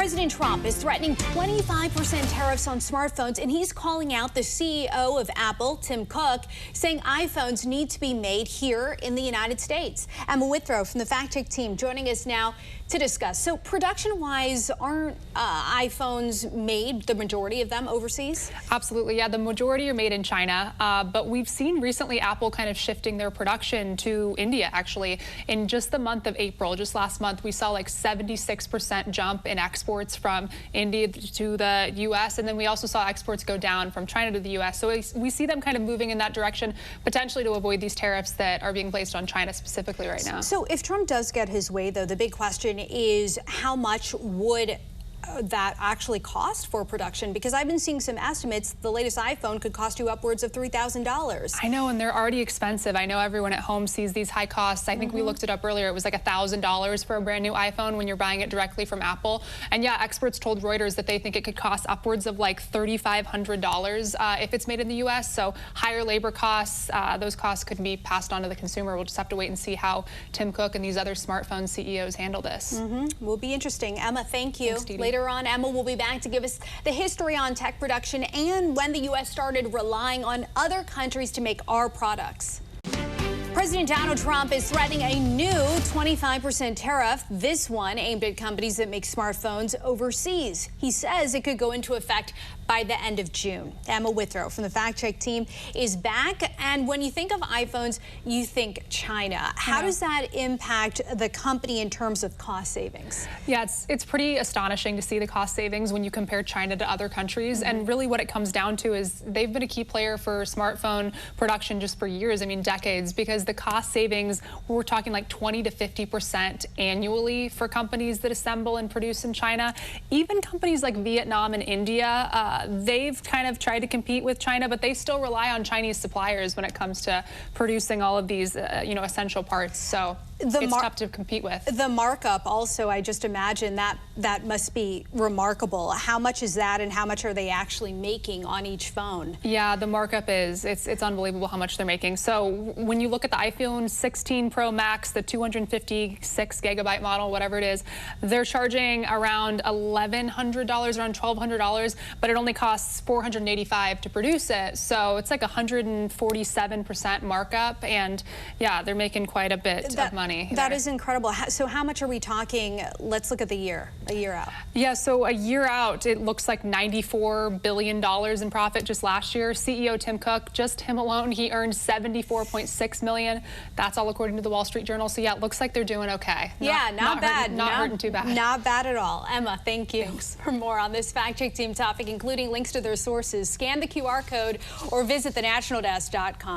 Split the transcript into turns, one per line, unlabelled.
President Trump is threatening 25% tariffs on smartphones, and he's calling out the CEO of Apple, Tim Cook, saying iPhones need to be made here in the United States. Emma Withrow from the Fact Check team joining us now to discuss. So production-wise, aren't iPhones made, the majority of them, overseas?
Absolutely, yeah. The majority are made in China, but we've seen recently Apple kind of shifting their production to India, actually. In just the month of April, just last month, we saw like 76% jump in exports from India to the U.S., and then we also saw exports go down from China to the U.S. So we see them kind of moving in that direction, potentially to avoid these tariffs that are being placed on China specifically right now.
So if Trump does get his way, though, the big question is how much would that actually cost for production? Because I've been seeing some estimates. The latest iPhone could cost you upwards of $3,000.
I know, and they're already expensive. I know everyone at home sees these high costs. I think we looked it up earlier. It was like $1,000 for a brand new iPhone when you're buying it directly from Apple. And yeah, experts told Reuters that they think it could cost upwards of like $3,500 if it's made in the U.S. So higher labor costs, those costs could be passed on to the consumer. We'll just have to wait and see how Tim Cook and these other smartphone CEOs handle this.
Will be interesting. Emma, thank you.
Thanks,
Later on, Emma will be back to give us the history on tech production and when the U.S. started relying on other countries to make our products. President Donald Trump is threatening a new 25% tariff, this one aimed at companies that make smartphones overseas. He says it could go into effect by the end of June. Emma Withrow from the Fact Check team is back. And when you think of iPhones, you think China. How does that impact the company in terms of cost savings?
Yeah, it's pretty astonishing to see the cost savings when you compare China to other countries. And really what it comes down to is they've been a key player for smartphone production just for years, I mean decades, because the cost savings, we're talking like 20 to 50% annually for companies that assemble and produce in China. Even companies like Vietnam and India, they've kind of tried to compete with China, but they still rely on Chinese suppliers when it comes to producing all of these, essential parts. So it's tough to compete with. The
markup also, I just imagine that must be remarkable. How much is that, and how much are they actually making on each phone?
Yeah, the markup it's unbelievable how much they're making. So when you look at the iPhone 16 Pro Max, the 256 gigabyte model, whatever it is, they're charging around $1,100, around $1,200, but it only costs $485 to produce it. So it's like 147% markup, and yeah, they're making quite a bit of money.
That is incredible. So how much are we talking? Let's look at a year out.
Yeah, so a year out, it looks like $94 billion in profit just last year. CEO Tim Cook, just him alone, he earned $74.6 million. That's all according to the Wall Street Journal. So yeah, it looks like they're doing okay.
Not bad.
Not hurting too bad.
Not bad at all. Emma, thank you.
Thanks.
For more on this Fact Check team topic, including links to their sources, scan the QR code or visit thenationaldesk.com.